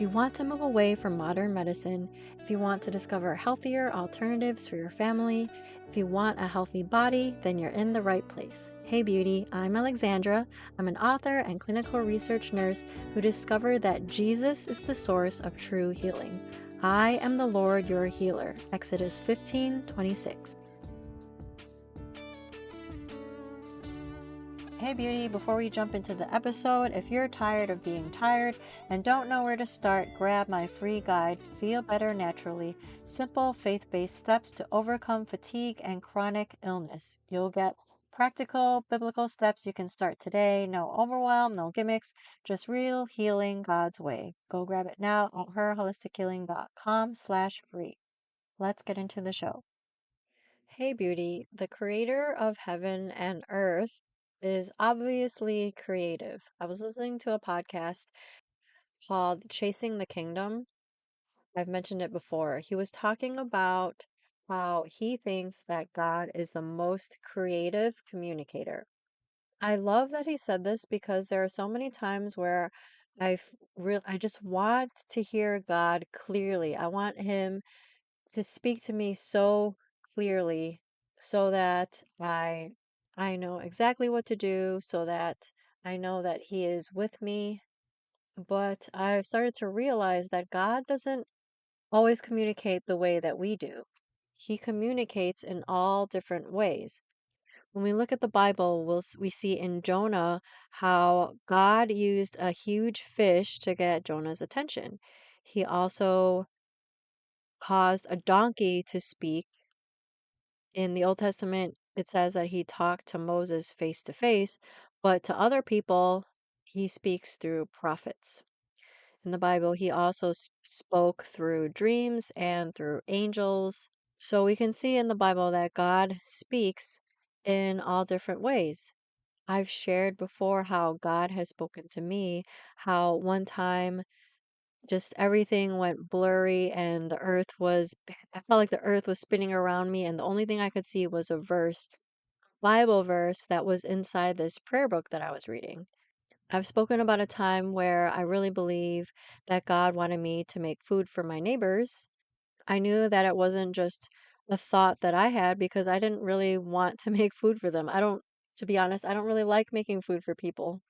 If you want to move away from modern medicine, if you want to discover healthier alternatives for your family, if you want a healthy body, then you're in the right place. Hey beauty, I'm Alexandra. I'm an author and clinical research nurse who discovered that Jesus is the source of true healing. I am the Lord your healer. Exodus 15:26. Hey beauty, before we jump into the episode, if you're tired of being tired and don't know where to start, grab my free guide, Feel Better Naturally, Simple Faith-Based Steps to Overcome Fatigue and Chronic Illness. You'll get practical biblical steps you can start today. No overwhelm, no gimmicks, just real healing God's way. Go grab it now at herholistichealing.com/free. Let's get into the show. Hey beauty, the creator of heaven and earth is obviously creative. I was listening to a podcast called Chasing the Kingdom. I've mentioned it before. He was talking about how he thinks that God is the most creative communicator. I love that he said this because there are so many times where I just want to hear God clearly. I want him to speak to me so clearly so that I know exactly what to do, so that I know that he is with me. But I've started to realize that God doesn't always communicate the way that we do. He communicates in all different ways. When we look at the Bible, we see in Jonah how God used a huge fish to get Jonah's attention. He also caused a donkey to speak. In the Old Testament, it says that he talked to Moses face to face, but to other people, he speaks through prophets. In the Bible, he also spoke through dreams and through angels. So we can see in the Bible that God speaks in all different ways. I've shared before how God has spoken to me, how one time just everything went blurry and I felt like the earth was spinning around me, and the only thing I could see was a Bible verse that was inside this prayer book that I was reading. I've spoken about a time where I really believe that God wanted me to make food for my neighbors. I knew that it wasn't just a thought that I had because I didn't really want to make food for them. To be honest, I don't really like making food for people.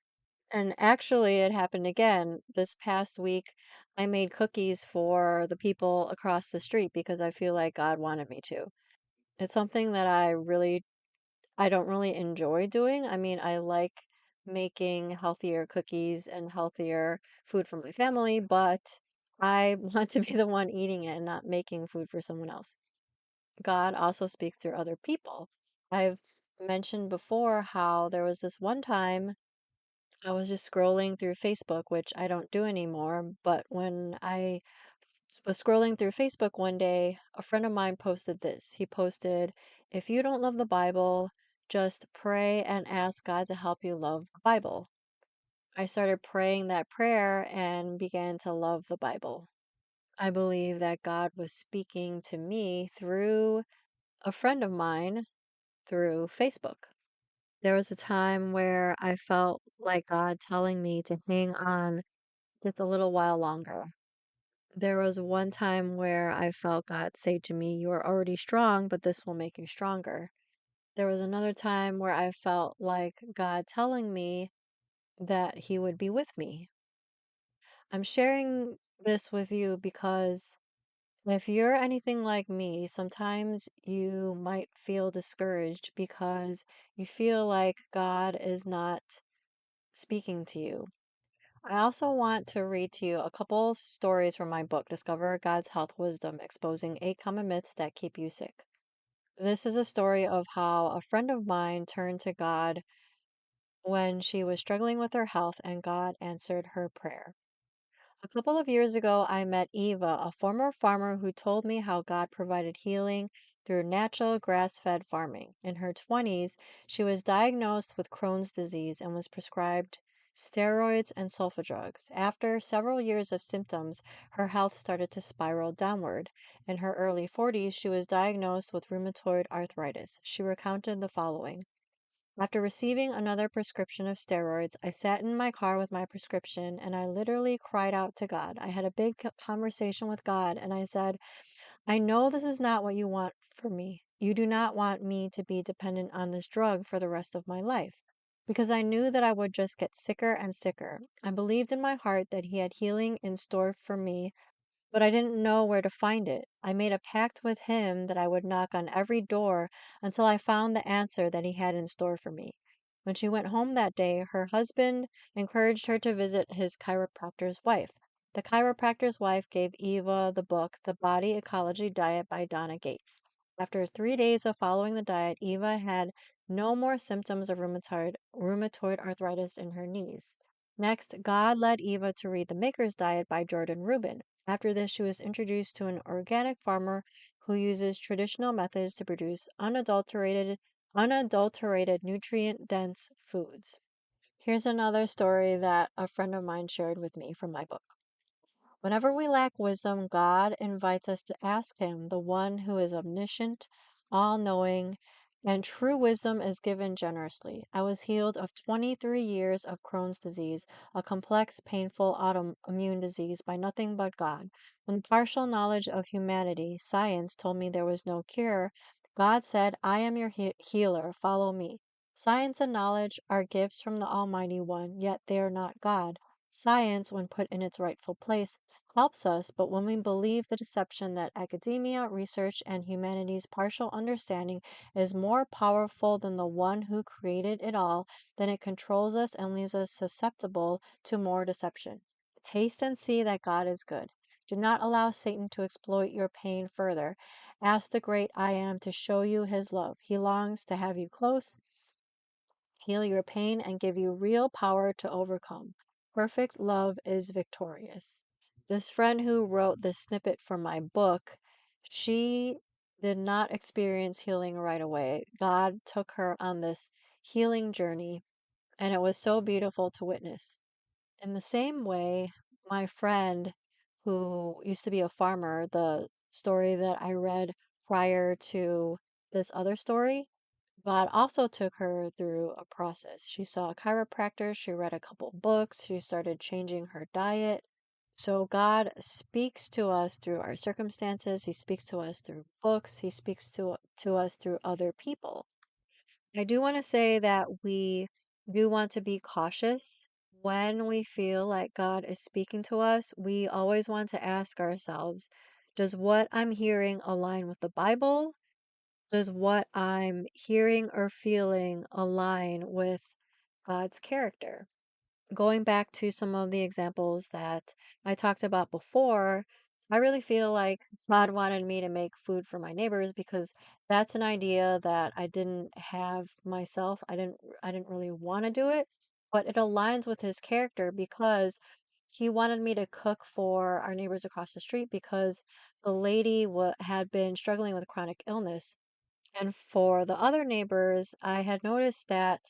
And actually, it happened again. This past week, I made cookies for the people across the street because I feel like God wanted me to. It's something that I don't really enjoy doing. I mean, I like making healthier cookies and healthier food for my family, but I want to be the one eating it and not making food for someone else. God also speaks through other people. I've mentioned before how there was this one time I was just scrolling through Facebook, which I don't do anymore, but when I was scrolling through Facebook one day, a friend of mine posted this. He posted, "If you don't love the Bible, just pray and ask God to help you love the Bible." I started praying that prayer and began to love the Bible. I believe that God was speaking to me through a friend of mine through Facebook. There was a time where I felt like God telling me to hang on just a little while longer. There was one time where I felt God say to me, "You are already strong, but this will make you stronger." There was another time where I felt like God telling me that He would be with me. I'm sharing this with you because if you're anything like me, sometimes you might feel discouraged because you feel like God is not speaking to you. I also want to read to you a couple stories from my book, Discover God's Health Wisdom, Exposing 8 Common Myths That Keep You Sick. This is a story of how a friend of mine turned to God when she was struggling with her health and God answered her prayer. A couple of years ago, I met Eva, a former farmer who told me how God provided healing through natural grass-fed farming. In her 20s, she was diagnosed with Crohn's disease and was prescribed steroids and sulfa drugs. After several years of symptoms, her health started to spiral downward. In her early 40s, she was diagnosed with rheumatoid arthritis. She recounted the following. After receiving another prescription of steroids, I sat in my car with my prescription and I literally cried out to God. I had a big conversation with God and I said, I know this is not what you want for me. You do not want me to be dependent on this drug for the rest of my life. Because I knew that I would just get sicker and sicker. I believed in my heart that He had healing in store for me, but I didn't know where to find it. I made a pact with Him that I would knock on every door until I found the answer that He had in store for me. When she went home that day, her husband encouraged her to visit his chiropractor's wife. The chiropractor's wife gave Eva the book, The Body Ecology Diet by Donna Gates. After 3 days of following the diet, Eva had no more symptoms of rheumatoid arthritis in her knees. Next, God led Eva to read The Maker's Diet by Jordan Rubin. After this, she was introduced to an organic farmer who uses traditional methods to produce unadulterated, nutrient-dense foods. Here's another story that a friend of mine shared with me from my book. Whenever we lack wisdom, God invites us to ask Him, the one who is omniscient, all knowing, and true wisdom is given generously. I was healed of 23 years of Crohn's disease, a complex, painful autoimmune disease, by nothing but God. When partial knowledge of humanity, science, told me there was no cure, God said, I am your healer, follow me. Science and knowledge are gifts from the Almighty One, yet they are not God. Science, when put in its rightful place, helps us, but when we believe the deception that academia, research, and humanity's partial understanding is more powerful than the one who created it all, then it controls us and leaves us susceptible to more deception. Taste and see that God is good. Do not allow Satan to exploit your pain further. Ask the great I Am to show you his love. He longs to have you close, heal your pain, and give you real power to overcome. Perfect love is victorious. This friend who wrote this snippet for my book, she did not experience healing right away. God took her on this healing journey, and it was so beautiful to witness. In the same way, my friend who used to be a farmer, the story that I read prior to this other story, God also took her through a process. She saw a chiropractor, she read a couple books, she started changing her diet. So God speaks to us through our circumstances, He speaks to us through books, He speaks to us through other people. I do want to say that we do want to be cautious when we feel like God is speaking to us. We always want to ask ourselves, does what I'm hearing align with the Bible? Does what I'm hearing or feeling align with God's character? Going back to some of the examples that I talked about before, I really feel like God wanted me to make food for my neighbors because that's an idea that I didn't have myself. I didn't really want to do it, but it aligns with his character because he wanted me to cook for our neighbors across the street because the lady had been struggling with chronic illness. And for the other neighbors, I had noticed that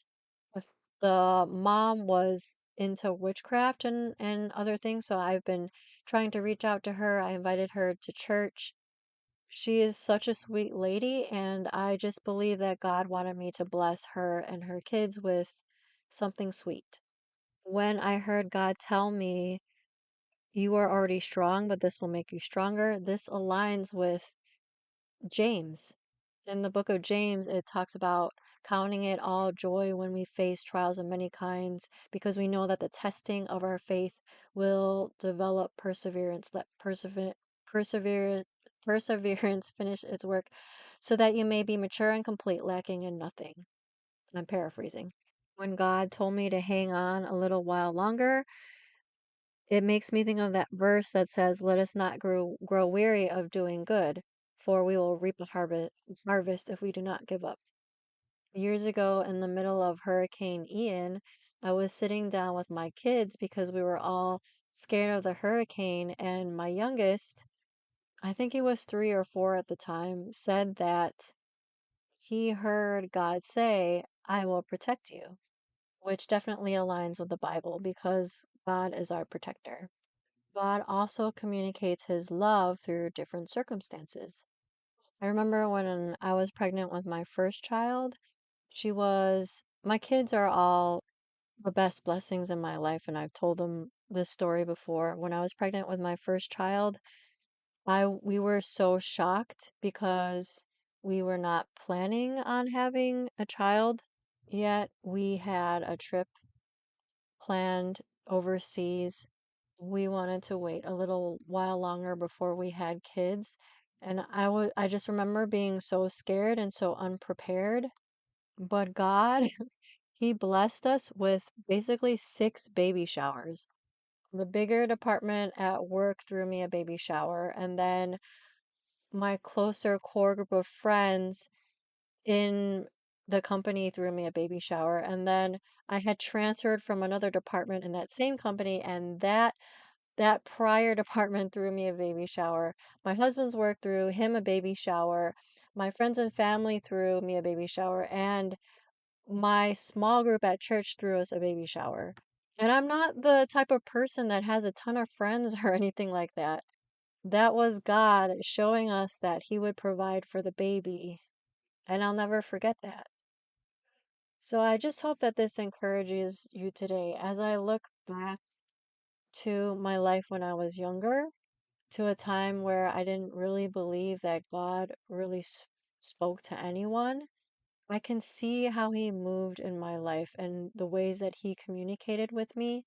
if the mom was into witchcraft and other things, so I've been trying to reach out to her. I invited her to church. She is such a sweet lady, and I just believe that God wanted me to bless her and her kids with something sweet. When I heard God tell me, you are already strong, but this will make you stronger, this aligns with James. In the book of James, it talks about counting it all joy when we face trials of many kinds, because we know that the testing of our faith will develop perseverance. Let persevere, perseverance finish its work, so that you may be mature and complete, lacking in nothing. I'm paraphrasing. When God told me to hang on a little while longer, it makes me think of that verse that says, let us not grow weary of doing good, for we will reap a harvest if we do not give up. Years ago, in the middle of Hurricane Ian, I was sitting down with my kids because we were all scared of the hurricane, and my youngest, I think he was 3 or 4 at the time, said that he heard God say, I will protect you, which definitely aligns with the Bible because God is our protector. God also communicates his love through different circumstances. I remember when I was pregnant with my first child, she was My kids are all the best blessings in my life, and I've told them this story before. When I was pregnant with my first child, we were so shocked because we were not planning on having a child yet. We had a trip planned overseas. We wanted to wait a little while longer before we had kids. And I just remember being so scared and so unprepared. But God, He blessed us with basically 6 baby showers. The bigger department at work threw me a baby shower, and then my closer core group of friends in the company threw me a baby shower. And then I had transferred from another department in that same company, and that prior department threw me a baby shower. My husband's work threw him a baby shower. My friends and family threw me a baby shower, and my small group at church threw us a baby shower. And I'm not the type of person that has a ton of friends or anything like that. That was God showing us that He would provide for the baby, and I'll never forget that. So I just hope that this encourages you today as I look back to my life when I was younger, to a time where I didn't really believe that God really spoke to anyone. I can see how He moved in my life and the ways that He communicated with me.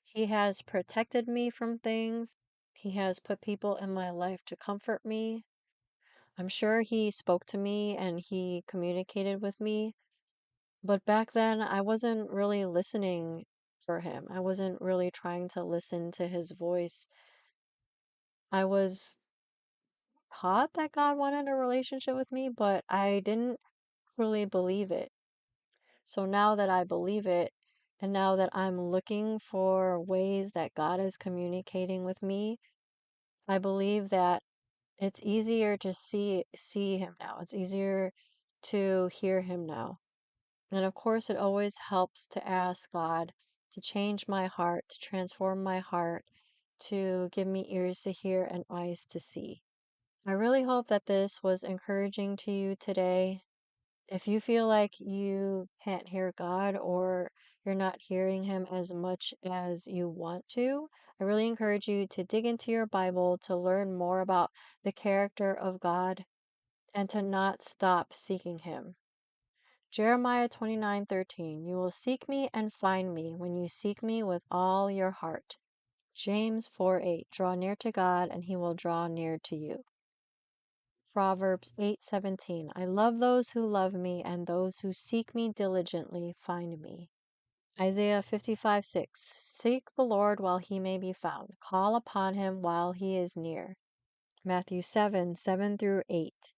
He has protected me from things. He has put people in my life to comfort me. I'm sure He spoke to me and He communicated with me, but back then I wasn't really listening for Him. I wasn't really trying to listen to His voice. I was taught that God wanted a relationship with me, but I didn't truly believe it. So now that I believe it, and now that I'm looking for ways that God is communicating with me, I believe that it's easier to see Him now. It's easier to hear Him now. And of course, it always helps to ask God to change my heart, to transform my heart, to give me ears to hear and eyes to see. I really hope that this was encouraging to you today. If you feel like you can't hear God or you're not hearing Him as much as you want to, I really encourage you to dig into your Bible to learn more about the character of God and to not stop seeking Him. Jeremiah 29:13, you will seek me and find me when you seek me with all your heart. James 4:8, draw near to God and He will draw near to you. Proverbs 8:17, I love those who love me, and those who seek me diligently find me. Isaiah 55:6, seek the Lord while He may be found. Call upon Him while He is near. Matthew 7:7 through 8.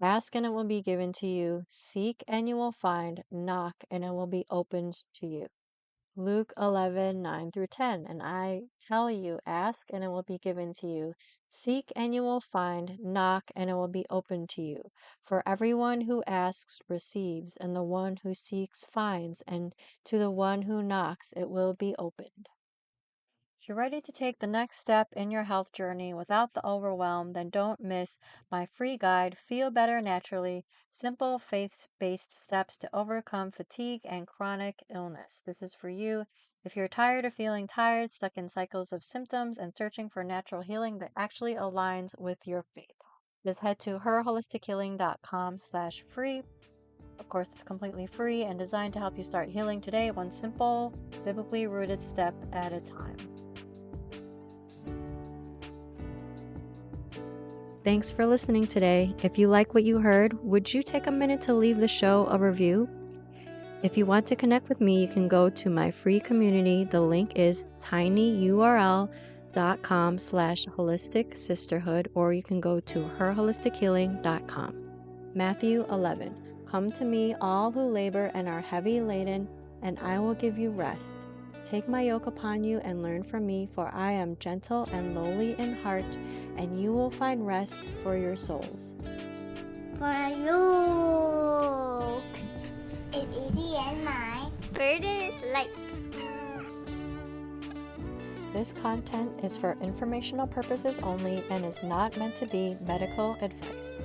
Ask and it will be given to you. Seek and you will find. Knock and it will be opened to you. Luke 11:9 through 10. And I tell you, ask and it will be given to you. Seek and you will find. Knock and it will be opened to you. For everyone who asks receives, and the one who seeks finds, and to the one who knocks it will be opened. If you're ready to take the next step in your health journey without the overwhelm, then don't miss my free guide, Feel Better Naturally, Simple Faith-Based Steps to Overcome Fatigue and Chronic Illness. This is for you if you're tired of feeling tired, stuck in cycles of symptoms, and searching for natural healing that actually aligns with your faith. Just head to herholistichealing.com/free. Of course, it's completely free and designed to help you start healing today, one simple, biblically rooted step at a time. Thanks for listening today. If you like what you heard, would you take a minute to leave the show a review? If you want to connect with me, you can go to my free community. The link is tinyurl.com/holistic sisterhood, or you can go to herholistichealing.com. Matthew 11. Come to me, all who labor and are heavy laden, and I will give you rest. Take my yoke upon you and learn from me, for I am gentle and lowly in heart, and you will find rest for your souls. For you is easy and my burden is light. This content is for informational purposes only and is not meant to be medical advice.